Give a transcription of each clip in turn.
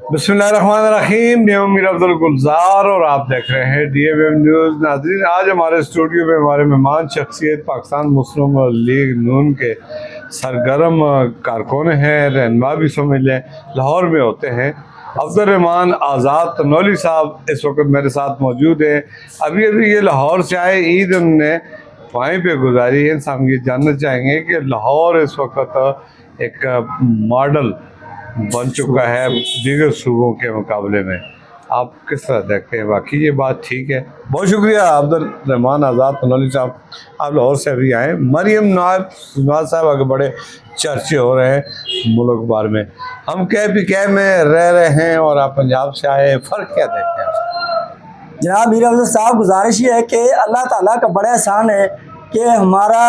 बिस्मिल्लाहिर्रहमानिर्रहीम। मैं मीर अब्दुल गुलजार और आप देख रहे हैं DFM न्यूज़। नाज़रीन, आज हमारे स्टूडियो में हमारे मेहमान शख्सियत पाकिस्तान मुस्लिम लीग नून के सरगर्म कारकुन हैं, रहनुमा भी समझ लें, लाहौर में होते हैं। अब्दुल रहमान आज़ाद तनौली साहब इस वक्त मेरे साथ मौजूद हैं। अभी अभी ये लाहौर से आए, ईद उन्होंने वहीं पे गुजारी है। हम ये जानना चाहेंगे कि लाहौर इस वक्त एक मॉडल बन चुका है दीगर सूबों के मुकाबले में। आप किस तरह देखते हैं? वाकई ये बात ठीक है? बहुत शुक्रिया अब्दुल रहमान आज़ाद तनौली साहब, आप लाहौर से अभी आए। मरियम नवाज साहब के बड़े चर्चे हो रहे हैं मुल्क भर में। हम KPK में रह रहे हैं और आप पंजाब से आए, फ़र्क क्या देखते हैं? जनाब मीर अब्दुल साहब, गुजारिश ये है कि अल्लाह ताला का बड़ा एहसान है कि हमारा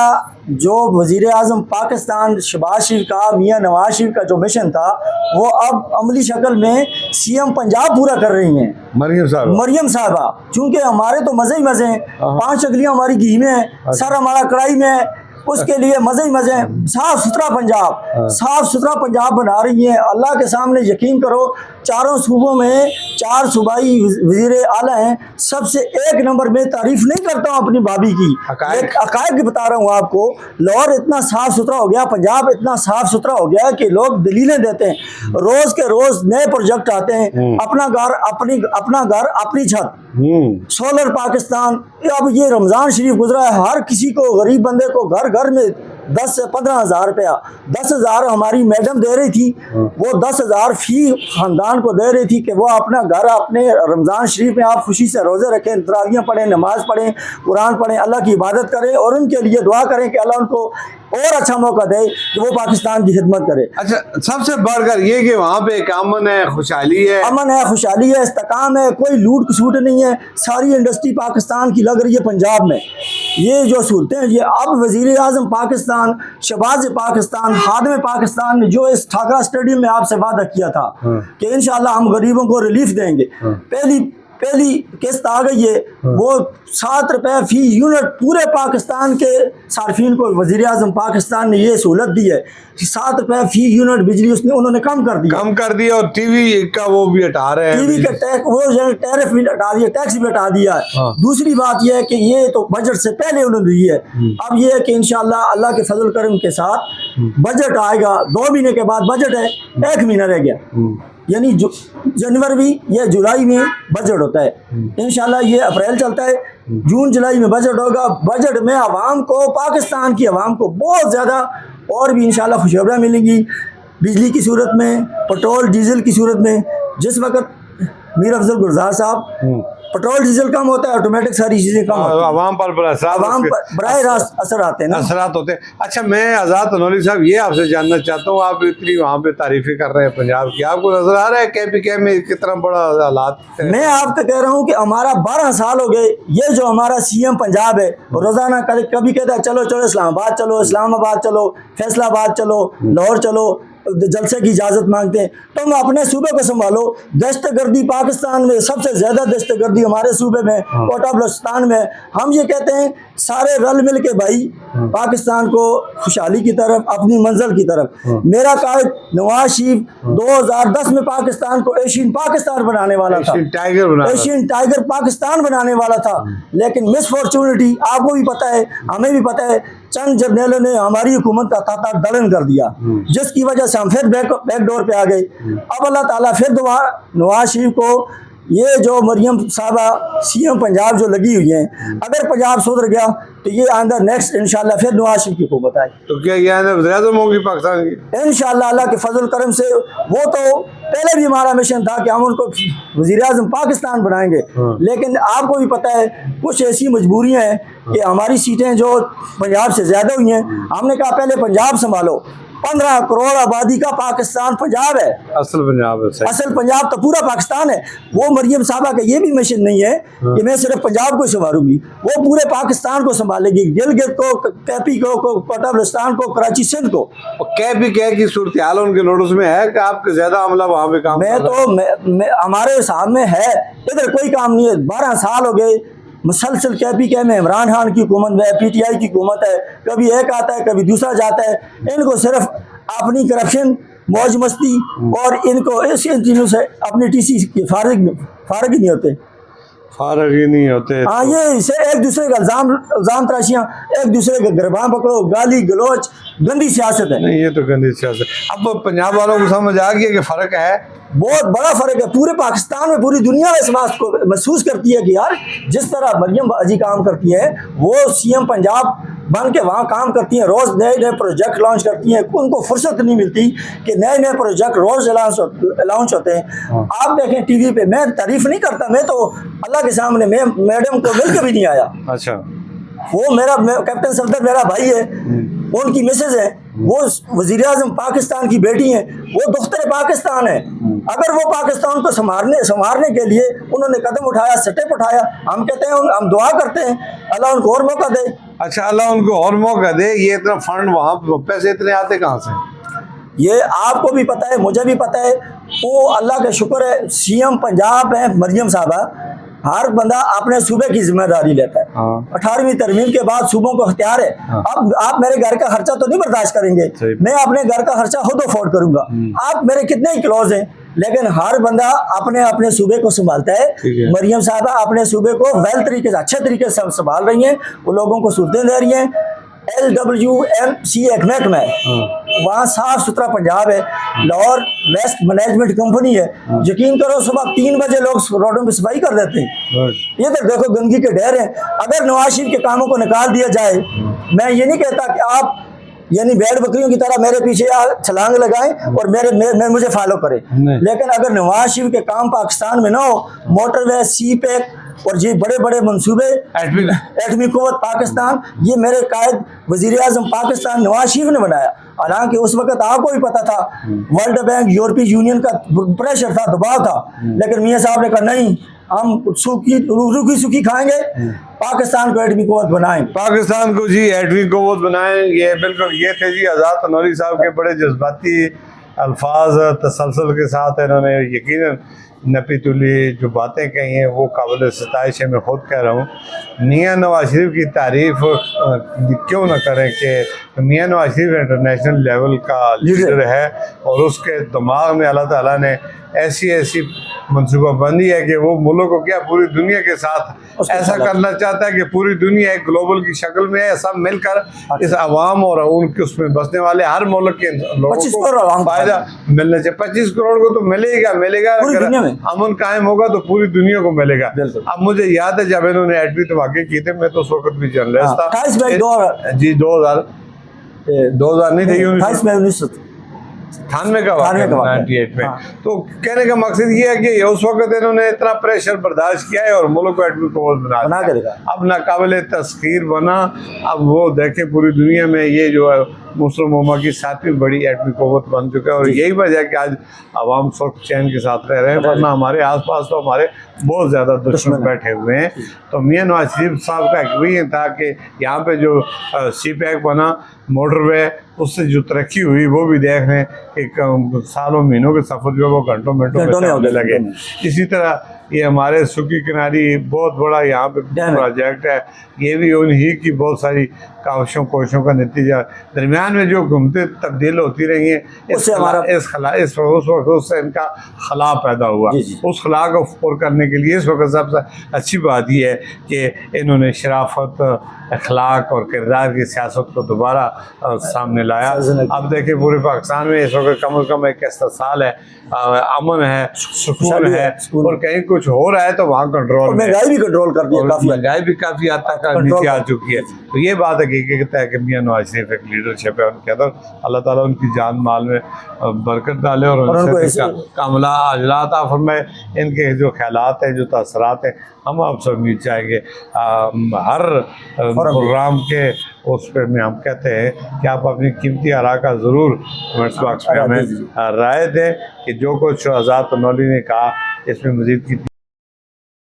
जो वज़ीर आज़म पाकिस्तान शहबाज शरीफ का, मियाँ नवाज शरीफ का जो मिशन था, वो अब अमली शक्ल में CM पंजाब पूरा कर रही हैं मरियम साहबा। चूँकि हमारे तो मज़े ही मज़े हैं, 5 अगलियाँ हमारी घी में हैं, सर हमारा कढ़ाई में है, उसके लिए मज़े ही मज़े हैं। साफ़ सुथरा पंजाब बना रही हैं। अल्लाह के सामने यकीन करो, चारों सूबों में 4 सूबाई वज़ीर आला हैं, सबसे 1 नंबर में तारीफ़ नहीं करता हूँ अपनी भाभी की, एक हक़ाइक़ बता रहा हूँ आपको। लाहौर इतना साफ़ सुथरा हो गया, पंजाब इतना साफ़ सुथरा हो गया कि लोग दलीलें देते हैं, रोज़ के रोज़ नए प्रोजेक्ट आते हैं। अपना घर अपनी छत, सोलर पाकिस्तान। अब ये रमज़ान शरीफ गुजरा है, हर किसी को, गरीब बंदे को घर घर में 10 से 15 हज़ार रुपया, 10,000 हमारी मैडम दे रही थी, वो 10,000 फी ख़ानदान को दे रही थी कि वो अपना घर, अपने रमज़ान शरीफ में आप खुशी से रोज़े रखें, तरावियाँ पढ़ें, नमाज़ पढ़ें, कुरान पढ़ें, अल्लाह की इबादत करें और उनके लिए दुआ करें कि अल्लाह उनको और अच्छा मौका दे कि वो पाकिस्तान की खिदमत करे। अच्छा, सबसे बढ़कर ये कि वहाँ पे एक अमन है, खुशहाली है, इस्तेकाम है, कोई लूट खसूट नहीं है। सारी इंडस्ट्री पाकिस्तान की लग रही है पंजाब में। ये जो सहूलतें हैं, ये अब वज़ीर आज़म पाकिस्तान, शहबाज पाकिस्तान, खादिम पाकिस्तान ने जो इस ठाकरा स्टेडियम में आपसे वादा किया था कि इंशाअल्लाह हम गरीबों को रिलीफ देंगे, पहली किस्त आ गई है। वो 7 रुपये फ़ी यूनिट पूरे पाकिस्तान के सार्फिन को वज़ीर आज़म पाकिस्तान ने ये सहूलत दी है कि 7 रुपये फ़ी यूनिट बिजली उन्होंने कम कर दिया और TV का वो भी हटा रहे हैं, TV का टैक्स, वो टैरिफ भी हटा दिया, टैक्स भी हटा दिया है। दूसरी बात यह है कि ये तो बजट से पहले उन्होंने दी है। अब ये है कि इंशाअल्लाह अल्लाह के फजल करम के साथ बजट आएगा। 2 महीने के बाद बजट है, 1 महीना रह गया, यानी जनवरी या जुलाई में बजट होता है। इंशाल्लाह ये अप्रैल चलता है, जून जुलाई में बजट होगा। बजट में आवाम को, पाकिस्तान की आवाम को बहुत ज़्यादा और भी इंशाल्लाह खुशखबरियाँ मिलेंगी, बिजली की सूरत में, पेट्रोल डीजल की सूरत में। जिस वक्त मीर अफजल गुलजार साहब, पेट्रोल डीजल कम होता है, ऑटोमेटिक सारी चीज़ें कम होती हैं, आवाम पर बराह रास्त असर आते हैं ना, असरात होते हैं। अच्छा, मैं आज़ाद तनौली साहब ये आपसे जानना चाहता हूँ, आप इतनी वहाँ पे तारीफ़ें कर रहे हैं पंजाब की, आपको नजर आ रहा है KPK में कितना बड़ा हालात है? मैं आपको कह रहा हूँ कि हमारा 12 साल हो गए, ये जो हमारा CM पंजाब है, रोज़ाना कभी कहता है चलो इस्लामाबाद चलो, फैसलाबाद चलो, लाहौर चलो, जलसे की इजाज़त मांगते हैं। तो हम अपने सूबे को संभालो। दहशतगर्दी पाकिस्तान में सबसे ज़्यादा दहशतगर्दी हमारे सूबे में, कोटा बलोचिस्तान में। हम ये कहते हैं सारे रल मिल के भाई पाकिस्तान को खुशहाली की तरफ, अपनी मंजिल की तरफ। मेरा कायद नवाज शरीफ 2010 में पाकिस्तान को एशियन पाकिस्तान बनाने वाला था, एशियन टाइगर पाकिस्तान बनाने वाला था, लेकिन मिसफॉर्चुनिटी, आपको भी पता है, हमें भी पता है, चंद जर्नलों ने हमारी हुकूमत का ताता दलन कर दिया, जिसकी वजह से हम फिर बैक डोर पे आ गए। अब अल्लाह ताला फिर दोबारा नवाज शरीफ को, ये जो मरियम साहबा CM पंजाब जो लगी हुई हैं, अगर पंजाब सुधर गया तो ये आंदा नेक्स्ट इंशाल्लाह फिर नवाज शरीफ की हुकूमत आए। तो क्या ये वज़ीर-ए-आज़म होगी पाकिस्तान की? इंशाल्लाह अल्लाह के फजल करम से। वो तो पहले भी हमारा मिशन था कि हम उनको वज़ीर आज़म पाकिस्तान बनाएंगे, लेकिन आपको भी पता है कुछ ऐसी मजबूरियाँ हैं कि हमारी सीटें जो पंजाब से ज़्यादा हुई हैं। हमने कहा पहले पंजाब संभालो। 15 करोड़ आबादी का पाकिस्तान पंजाब है, असल पंजाब तो पूरा पाकिस्तान है। वो मरियम साहबा का ये भी मिशन नहीं है कि मैं सिर्फ पंजाब को संभालूंगी, वो पूरे पाकिस्तान को संभालेगी, गिलगित को, कैपी को, कोटा बलोचिस्तान को, कराची सिंध को। KPK की सूरत हाल उनके नोटिस में है कि आपके ज्यादा अमला वहाँ पे काम हमारे सामने है, इधर कोई काम नहीं है। 12 साल हो गए मुसलसल KPK में इमरान खान की हुकूमत में, PTI की हुकूमत है, कभी एक आता है कभी दूसरा जाता है। इनको सिर्फ अपनी करप्शन मौज मस्ती, और इनको इन चीज़ों से अपनी टीसी की फारिग ही नहीं होते। फारग ही नहीं होते। हाँ, ये इसे एक दूसरे का इल्जाम तराशियाँ, एक दूसरे के गिरबान पकड़ो, गाली गलौच, गंदी सियासत है। नहीं, ये तो गंदी सियासत। अब पंजाब वालों को समझ आ गया कि फर्क है, बहुत बड़ा फर्क है। पूरे पाकिस्तान में पूरी दुनिया इस बात को महसूस करती है कि यार जिस तरह मरियम बाजी काम करती है, वो सीएम पंजाब बन के वहाँ काम करती हैं, रोज़ नए नए प्रोजेक्ट लॉन्च करती हैं, उनको फुर्सत नहीं मिलती कि नए नए प्रोजेक्ट रोज़ लॉन्च होते हैं। आप देखें टीवी पे, मैं तारीफ नहीं करता, मैं तो अल्लाह के सामने मैं मैडम को मिल के भी नहीं आया। अच्छा, वो कैप्टन सफदर मेरा भाई है, उनकी मिसेज है, वो वज़ीर आज़म पाकिस्तान की बेटी हैं, वो दुख्तर पाकिस्तान है। अगर वो पाकिस्तान को संवारने के लिए उन्होंने कदम उठाया, स्टेप उठाया, हम कहते हैं, हम दुआ करते हैं अल्लाह उनको और मौका दे। अच्छा, अल्लाह उनको और मौका दे। ये इतना फंड, वहाँ पैसे इतने आते कहाँ से? ये आपको भी पता है, मुझे भी पता है। वो अल्लाह का शुक्र है, सीएम पंजाब है मरियम साहबा, हर बंदा अपने सूबे की जिम्मेदारी लेता है। हाँ। 18वीं तरमीम के बाद सूबों को अख्तियार है। हाँ। अब आप मेरे घर का खर्चा तो नहीं बर्दाश्त करेंगे, मैं अपने घर का खर्चा खुद अफोर्ड करूंगा। आप मेरे कितने ही क्लोज हैं, लेकिन हर बंदा अपने अपने सूबे को संभालता है। मरियम साहबा अपने सूबे को वेल तरीके से, अच्छे तरीके से संभाल रही हैं, वो लोगों को सूरतें दे रही हैं। LWMC एक महकमा है, वहाँ साफ सुथरा पंजाब है, लाहौर वेस्ट मैनेजमेंट कंपनी है। यकीन करो, सुबह 3 बजे लोग रोडों पे सफाई कर देते हैं। ये तो देखो गंदगी के ढेर हैं। अगर नवाज शरीफ के कामों को निकाल दिया जाए, मैं ये नहीं कहता कि आप यानी भेड़ बकरियों की तरह मेरे पीछे छलांग लगाएं और मुझे फॉलो करें, लेकिन अगर नवाज शरीफ के काम पाकिस्तान में ना हो, मोटरवे, सी पैक और ये बड़े बड़े मंसूबे, एटमी कुव्वत पाकिस्तान, ये मेरे कायद वजीर आजम पाकिस्तान नवाज शरीफ ने बनाया। हालांकि उस वक्त आपको भी पता था, वर्ल्ड बैंक, यूरोपीय यूनियन का प्रेशर था, दबाव था, लेकिन मियाँ साहब ने कहा नहीं, हम रूखी सूखी खाएंगे, पाकिस्तान को एटमी कुव्वत बनाएं, पाकिस्तान को जी एटमी कुव्वत बनाएं। ये बिल्कुल ये थे जी आज़ाद तनौरी साहब के बड़े जज्बाती अल्फाज तसलसल के साथ इन्होंने यकीनन नपी तुली जो बातें कही हैं वो काबिल सताइश है। मैं खुद कह रहा हूँ, मियाँ नवाज शरीफ की तारीफ क्यों न करें कि मियाँ नवाज शरीफ इंटरनेशनल लेवल का लीडर है, और उसके दिमाग में अल्लाह ताला ने ऐसी मनसूबाबंदी है कि वो मुल्क को क्या पूरी दुनिया के साथ ऐसा करना चाहता है कि पूरी दुनिया एक ग्लोबल की शक्ल में है। सब मिलकर इस अवाम और उनके उसमें बसने वाले हर मुल्क के लोगों को फायदा मिलना चाहिए। 25 करोड़ को तो मिलेगा अगर अमन कायम होगा तो पूरी दुनिया को मिलेगा। अब मुझे याद है जब इन्होंने एटमी धमाके किए थे, मैं तो उस वक्त भी जर्नलिस्ट था जी। 2000 नहीं थे, 98 का 98 में। तो कहने का मकसद ये है कि उस वक्त इन्होंने इतना प्रेशर बर्दाश्त किया है और मुल्क को एटमी कुव्वत बना दिया, अब नाकाबिल तस्खीर बना। अब वो देखे पूरी दुनिया में ये जो है मुस्लिम उम्मा की 7वीं बड़ी एटमी कुव्वत बन चुका है, और यही वजह है कि आज आवाम सुख चैन के साथ रह रहे हैं, वरना हमारे आसपास तो हमारे बहुत ज़्यादा दुश्मन बैठे हुए हैं। तो मियाँ नवाज शरीफ साहब का एक भी था कि यहाँ पे जो सी पैक बना, मोटरवे, उससे जो तरक्की हुई वो भी देख रहे हैं कि सालों महीनों के सफ़र जो है वो घंटों मिनटों में होने लगे। इसी तरह ये हमारे सुखी किनारी बहुत बड़ा यहाँ पे प्रोजेक्ट है, ये भी उन्हीं की बहुत सारी काविशों कोशिशों का नतीजा। दरमियान में जो घूमते तब्दील होती रही हैं, उससे इनका खला पैदा हुआ। उस खला को पूरा करने के लिए इस वक्त सबसे अच्छी बात यह है कि इन्होंने शराफत, अखलाक और किरदार की सियासत को दोबारा सामने लाया। अब देखिए पूरे पाकिस्तान में इस वक्त कम से कम एक इस्तेसाल है, अमन है, सुकून है, और कहीं कुछ हो रहा है तो वहाँ कंट्रोल, महंगाई भी कंट्रोल कर दी है, महंगाई भी काफ़ी हद तक नीचे आ चुकी है। तो ये बात हकीकत है कि मियाँ नवाज शरीफ एक लीडरशिप है उनके अंदर। अल्लाह ताला उनकी जान माल में बरकत डाले और उनसे कामला अजलात फरमाए। इनके जो ख्यालात हैं, जो तसरात हैं, हम आपसे उम्मीद चाहेंगे हर प्रोग्राम के उस पर में हम कहते हैं कि आप अपनी कीमती आरा का ज़रूर कमेंट्स बॉक्स में हमें राय दें कि जो कुछ आज़ाद तनौरी ने कहा इसमें मज़ीद की